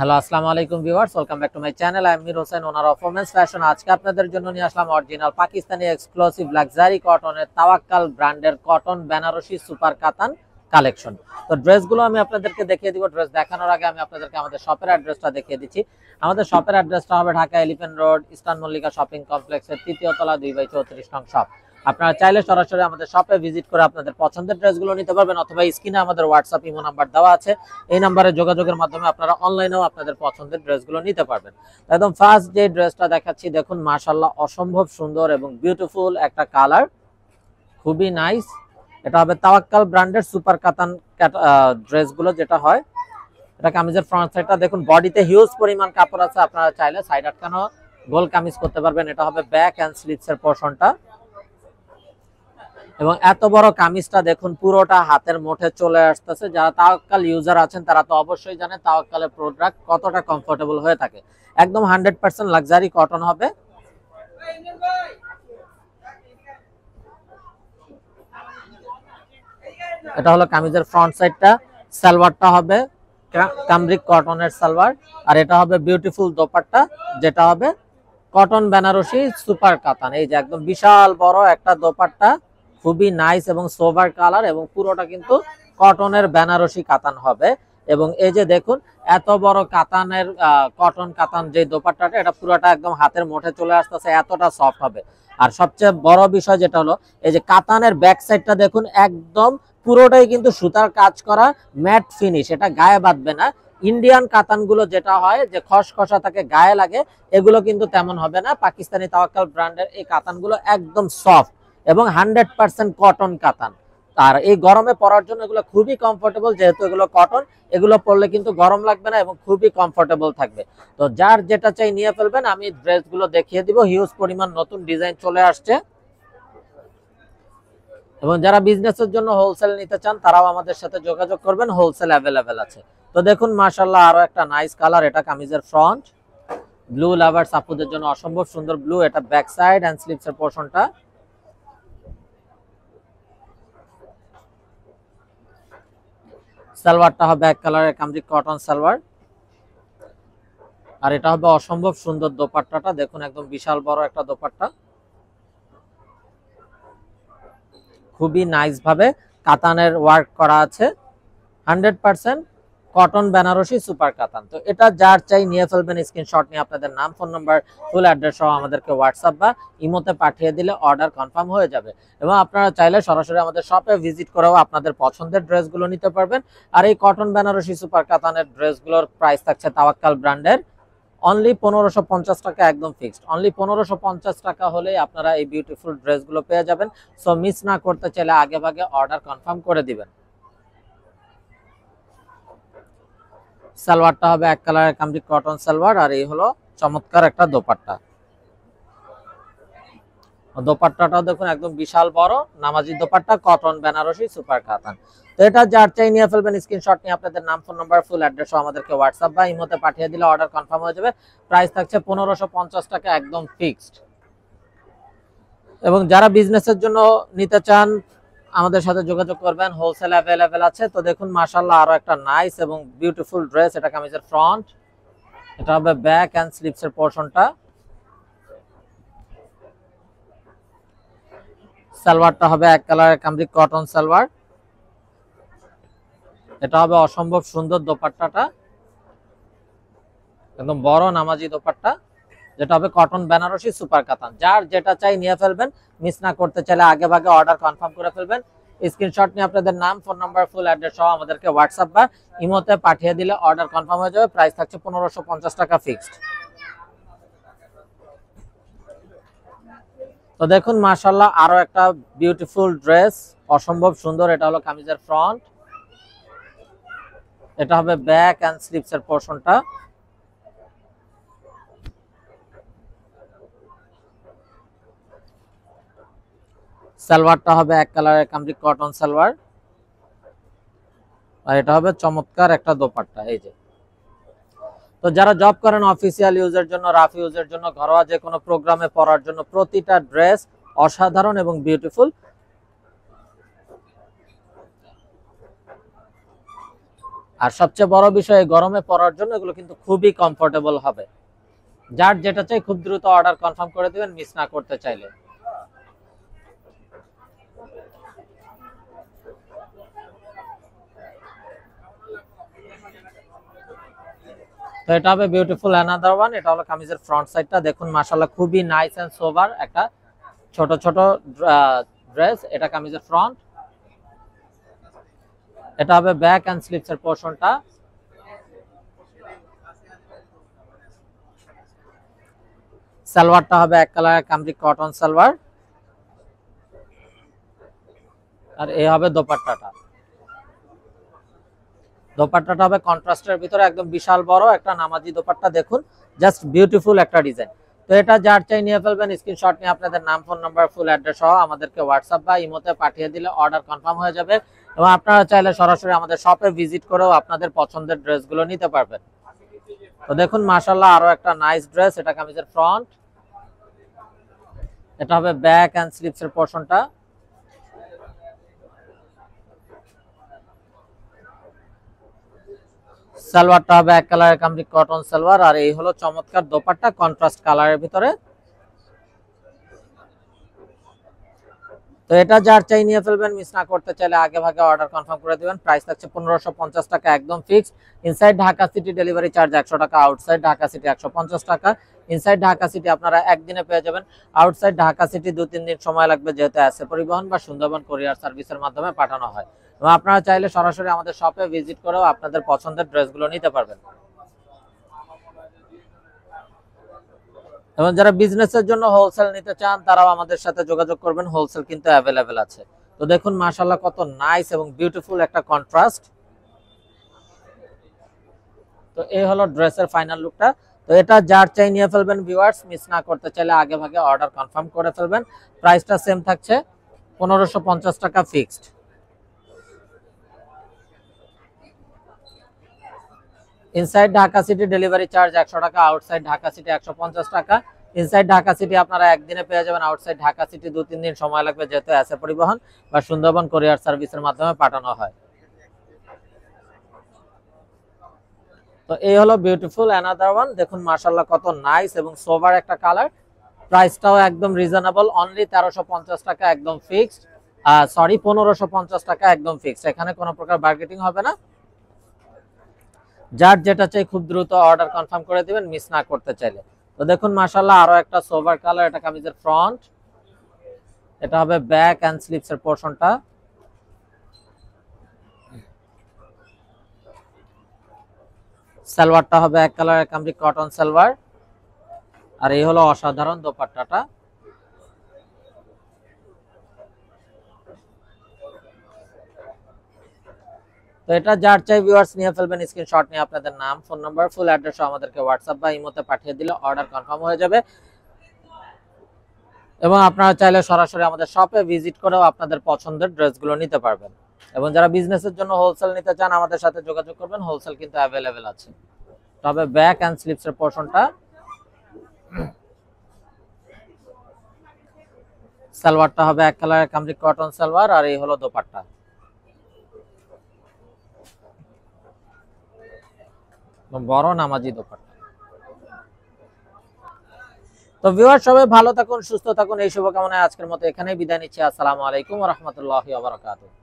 Hello, আসসালামু আলাইকুম viewers, welcome back to my channel. I am Mir Hossain, owner of women's fashion. আজকে আপনাদের জন্য নিয়ে আসলাম অরিজিনাল পাকিস্তানি এক্সক্লুসিভ লাক্সারি কটনের তাওয়াক্কাল ব্র্যান্ডের কটন বেনারসি সুপার কাতান কালেকশন। তো ড্রেসগুলো আমি আপনাদেরকে দেখিয়ে দিব। ড্রেস দেখানোর আগে আমি আপনাদেরকে আমাদের শপের অ্যাড্রেসটা দেখিয়ে দিচ্ছি। আমাদের শপের অ্যাড্রেসটা হবে Dhaka elephant road, eastern Mallika shopping কমপ্লেক্সের ৩য় তলা ২/৩৪ নং শপ। আপনারা চাইলে সরাসরি আমাদের শপে ভিজিট করে আপনাদের পছন্দের ড্রেসগুলো নিতে পারবেন, অথবা স্ক্রিনে আমাদের হোয়াটসঅ্যাপ ইমো নাম্বার দেওয়া আছে, এই নাম্বারে যোগাযোগের মাধ্যমে আপনারা অনলাইনেও আপনাদের পছন্দের ড্রেসগুলো নিতে পারবেন। একদম ফার্স্ট যে ড্রেসটা দেখাচ্ছি, দেখুন মাশাআল্লাহ অসম্ভব সুন্দর এবং বিউটিফুল একটা কালার, খুবই নাইস। এটা হবে তাওয়াক্কাল ব্র্যান্ডের সুপার কাতান ড্রেসগুলো যেটা হয়। এটা কামিজের ফ্রন্ট সাইডটা দেখুন, বডিতে হিউজ পরিমাণ কাপড় আছে, আপনারা চাইলে সাইড আটকানো গোল কামিজ করতে পারবেন। এটা হবে ব্যাক এন্ড স্লিভসের পোরশনটা, এবং এত বড় কামিজটা দেখুন পুরোটা হাতের মুঠে চলে আসতেছে। যারা তাওয়াক্কাল ইউজার আছেন তারা তো অবশ্যই জানেন তাওয়াক্কালের প্রোডাক্ট কতটা কমফোর্টেবল হয়ে থাকে। একদম 100% লাক্সারি কটন হবে। এটা হলো কামিজের ফ্রন্ট সাইডটা। সালোয়ারটা হবে কামরিক কটনের সালোয়ার, আর এটা হবে বিউটিফুল দোপাট্টা, যেটা হবে কটন বেনারসি সুপার কাতান। এই যে একদম বিশাল বড় একটা দোপাট্টা, খুবই নাইস এবং সোভার কালার, এবং পুরোটা কিন্তু কটনের বেনারসি কাতান হবে। এবং এই যে দেখুন এত বড় কাতানের কটন কাতান যে দোপাট্টাটা, এটা পুরোটা একদম হাতের মুঠে চলে আসতেছে, এতটা সফট হবে। আর সবচেয়ে বড় বিষয় যেটা হলো, এই যে কাতানের ব্যাক সাইডটা দেখুন, একদম পুরোটাই কিন্তু সুতার কাজ করা ম্যাট ফিনিশ, এটা গায়ে বাঁধবে না। ইন্ডিয়ান কাতানগুলো যেটা হয় যে খসখসা থাকে, গায়ে লাগে, এগুলো কিন্তু তেমন হবে না। পাকিস্তানি তাওয়াক্কাল ব্র্যান্ডের এই কাতানগুলো একদম সফট এবং 100% কটন কাতান। আর এই গরমে পরার জন্য এগুলো খুবই কমফোর্টেবল, যেহেতু এগুলো কটন, এগুলো পরলে কিন্তু গরম লাগবে না এবং খুবই কমফোর্টেবল থাকবে। তো যার যেটা চাই নিয়ে ফেলবেন। আমি ড্রেসগুলো দেখিয়ে দিব। হিউজ পরিমাণ নতুন ডিজাইন চলে আসছে, এবং যারা বিজনেসের জন্য হোলসেল নিতে চান তারাও আমাদের সাথে যোগাযোগ করবেন, হোলসেল অ্যাভেলেবেল আছে। তো দেখুন মাশাআল্লাহ আরো একটা নাইস কালার। এটা কামিজের ফ্রন্ট, ব্লু লাভার্স আপুদের জন্য অসম্ভব সুন্দর ব্লু। এটা ব্যাক সাইড এন্ড স্লিভস এর পোরশনটা। সালোয়ারটা হবে এক কালারের কামরিক কটন সালোয়ার, আর এটা হবে অসম্ভব সুন্দর দোপাট্টাটা। দেখুন একদম বিশাল বড় একটা দোপাট্টা, খুবই নাইস ভাবে কাতানের ওয়ার্ক করা আছে। 100% কটন বেনারসি সুপার কাতান। তো এটা যার চাই নিয়ে ফেলবেন। স্ক্রিনশট নিয়ে আপনাদের নাম, ফোন নাম্বার, ফুল অ্যাড্রেস সহ আমাদেরকে হোয়াটসঅ্যাপ বা ইমোতে পাঠিয়ে দিলে অর্ডার কনফার্ম হয়ে যাবে। এবং আপনারা চাইলে সরাসরি আমাদের শপে ভিজিট করেও আপনাদের পছন্দের ড্রেসগুলো নিতে পারবেন। আর এই কটন বেনারসি সুপার কাতানের ড্রেসগুলোর প্রাইস থাকছে তাওয়াক্কাল ব্র্যান্ডের অনলি 1550 টাকা, একদম ফিক্সড। অনলি 1550 টাকা হলেই আপনারা এই বিউটিফুল ড্রেসগুলো পেয়ে যাবেন। সো মিস না করতে চাইলে আগে ভাগে অর্ডার কনফার্ম করে দিবেন। সালোয়ারটা হবে এক কালারের কামরিক কটন সালোয়ার, আর এই হলো চমৎকার একটা দোপাট্টা। দোপাট্টাটাও দেখুন একদম বিশাল বড় নামাজি দোপাট্টা, কটন বেনারসি সুপার কাতান। তো এটা যার চাই নিয়ে ফেলবেন। স্ক্রিনশট নিয়ে আপনাদের নাম, ফোন নাম্বার, ফুল অ্যাড্রেস আমাদেরকে হোয়াটসঅ্যাপ বা ইমোতে পাঠিয়ে দিলে অর্ডার কনফার্ম হয়ে যাবে। প্রাইস থাকছে 1550 টাকা, একদম ফিক্সড। এবং যারা বিজনেসের জন্য নিতে চান আমাদের সাথে যোগাযোগ করবেন, হোলসেল অ্যাভেলেবেল আছে। তো দেখুন মাশাআল্লাহ আরো একটা নাইস এবং বিউটিফুল ড্রেস। এটা কামিজের ফ্রন্ট, এটা হবে ব্যাক এন্ড স্লিভস এর পোরশনটা। সালোয়ারটা হবে এক কালারের কামরিক কটন সালোয়ার, এটা হবে অসম্ভব সুন্দর দোপাট্টাটা, একদম বড় নামাজি দোপাট্টা, যেটা হবে কটন বেনারসি সুপার কাতান। যার যেটা চাই নিয়ে ফেলবেন। মিস না করতে চাইলে আগে ভাগে অর্ডার কনফার্ম করে ফেলবেন। স্ক্রিনশট নিয়ে আপনাদের নাম, ফোন নাম্বার, ফুল অ্যাড্রেস সহ আমাদেরকে হোয়াটসঅ্যাপ বা ইমোতে পাঠিয়ে দিলে অর্ডার কনফার্ম হয়ে যাবে। প্রাইস থাকছে 1550 টাকা ফিক্সড। তো দেখুন মাশাআল্লাহ আরো একটা বিউটিফুল ড্রেস, অসম্ভব সুন্দর। এটা হলো কামিজের ফ্রন্ট, এটা হবে ব্যাক এন্ড স্লিভস এর পোরশনটা। সালোয়ারটা হবে এক কালারের কামরিক কটন সালোয়ার, আর এটা হবে চমৎকার একটা দোপাট্টা। এই যে, তো যারা জব করেন, অফিসিয়াল ইউজের জন্য, রাফ ইউজের জন্য, ঘরোয়া যে কোনো প্রোগ্রামে পরার জন্য প্রতিটা ড্রেস অসাধারণ এবং বিউটিফুল। আর সবচেয়ে বড় বিষয়, গরমে পরার জন্য এগুলো কিন্তু খুবই কমফোর্টেবল হবে। যার যেটা চাই খুব দ্রুত অর্ডার কনফার্ম করে দিবেন, মিস না করতে চাইলে। তো এটা হবে বিউটিফুল অ্যানাদার ওয়ান। এটা হলো কামিজের ফ্রন্ট সাইডটা, দেখুন মাশাআল্লাহ খুবই নাইস এন্ড সোবার একটা ছোট ছোট ড্রেস। এটা কামিজের ফ্রন্ট। এটা হবে ব্যাক এন্ড স্লিভস এর পোরশনটা। সালোয়ারটা হবে এক কালারের কামরিক কটন সালোয়ার, আর এই হবে দোপাট্টাটা। দোপাট্টাটা হবে কন্ট্রাস্টের ভিতরে একদম বিশাল বড় একটা নামাজি দোপাট্টা, দেখুন জাস্ট বিউটিফুল একটা ডিজাইন। তো এটা যার চাই নিয়ে ফেলবেন, স্ক্রিনশট নিয়ে আপনাদের নাম, ফোন নাম্বার, ফুল অ্যাড্রেস সহ আমাদেরকে হোয়াটসঅ্যাপ বা ইমোতে পাঠিয়ে দিলে অর্ডার কনফার্ম হয়ে যাবে। এবং আপনারা চাইলে সরাসরি আমাদের শপে ভিজিট করেও আপনাদের পছন্দের ড্রেসগুলো নিতে পারবেন। তো দেখুন মাশাআল্লাহ আরো একটা নাইস ড্রেস। এটা কামিজের ফ্রন্ট। এটা হবে ব্যাক এন্ড স্লিভস এর পোরশনটা। সালোয়ারটা হবে এক কালারের কামরিক কটন সালোয়ার, আর এই হলো চমৎকার দোপাট্টা কন্ট্রাস্ট কালারের ভিতরে। তো এটা যার চাই নিয়ে ফেলবেন, মিস না করতে চাইলে আগে ভাগে অর্ডার কনফার্ম করে দিবেন। প্রাইস থাকছে 1550 টাকা একদম fixed. Inside Dhaka city delivery charge 100 টাকা, আউটসাইড ঢাকা সিটি 150 টাকা। ইনসাইড ঢাকা সিটি আপনারা একদিনে পেয়ে যাবেন, আউটসাইড ঢাকা সিটি 2-3 দিন সময় লাগবে, যেহেতু এসএ পরিবহন বা সুন্দরবন কুরিয়ার সার্ভিসের মাধ্যমে পাঠানো হয়। এবং আপনারা চাইলে সরাসরি আমাদের শপে ভিজিট করেও আপনাদের পছন্দের ড্রেসগুলো নিতে পারবেন। এবং যারা বিজনেসের জন্য হোলসেল নিতে চান তারাও আমাদের সাথে যোগাযোগ করবেন, হোলসেল কিন্তু অ্যাভেলেবেল আছে। তো দেখুন মাশাআল্লাহ কত নাইস এবং বিউটিফুল একটা কন্ট্রাস্ট। তো এই হলো ড্রেসের ফাইনাল লুকটা। তো এটা যার চাই নিয়ে ফেলবেন ভিউয়ার্স, মিস না করতে চাইলে আগে ভাগে অর্ডার কনফার্ম করে ফেলবেন। প্রাইসটা সেম থাকছে 1550 টাকা fixed. Inside Dhaka city delivery charge 100 টাকা, আউটসাইড ঢাকা সিটি 150 টাকা। ইনসাইড ঢাকা সিটি আপনারা একদিনে পেয়ে যাবেন, আউটসাইড ঢাকা সিটি 2-3 দিন সময় লাগবে, যেহেতু এসএ পরিবহন বা সুন্দরবন কুরিয়ার সার্ভিসের মাধ্যমে পাঠানো হয়। তো এই হলো বিউটিফুল অ্যানাদার ওয়ান। দেখুন মাশাআল্লাহ কত নাইস এবং সোবার একটা কালার। প্রাইসটাও একদম রিজনেবল, অনলি 1350 টাকা একদম ফিক্সড। সরি 1550 টাকা একদম ফিক্সড, এখানে কোনো প্রকার বার্গেটিং হবে না। যার যেটা চাই খুব দ্রুত অর্ডার কনফার্ম করে দিবেন, মিস না করতে চাইলে। তো দেখুন মাশাআল্লাহ আরো একটা সোভার কালার। এটা কামিজের ফ্রন্ট। এটা হবে ব্যাক এন্ড স্লিভস এর পোরশনটা। সালোয়ারটা হবে এক কালারের কামরিক কটন সালোয়ার, আর এই হলো অসাধারণ দোপাট্টাটা। তো এটা যার চাই ভিউয়ার্স নিয়ে ফেলবেন, স্ক্রিনশট নিয়ে আপনাদের নাম, ফোন নাম্বার, ফুল অ্যাড্রেস আমাদেরকে হোয়াটসঅ্যাপ বা ইমোতে পাঠিয়ে দিলে অর্ডার কনফার্ম হয়ে যাবে। এবং আপনারা চাইলে সরাসরি আমাদের শপে ভিজিট করেও আপনাদের পছন্দের ড্রেসগুলো নিতে পারবেন। এবং যারা বিজনেসের জন্য হোলসেল নিতে চান আমাদের সাথে যোগাযোগ করবেন, হোলসেল কিন্তু অ্যাভেলেবেল আছে। তবে ব্যাক এন্ড স্লিভস এর পোরশনটা। সালোয়ারটা হবে এক কালারের কামরিক কটন সালোয়ার, আর এই হলো দোপাট্টা। বড় নামাজি দোপাট্টা। তো ভিউয়ার সবাই ভালো থাকুন, সুস্থ থাকুন, এই শুভকামনায় আজকের মতো এখানেই বিদায় নিচ্ছি। আসসালামু আলাইকুম ওয়া রাহমাতুল্লাহি ওয়া বারাকাতুহু।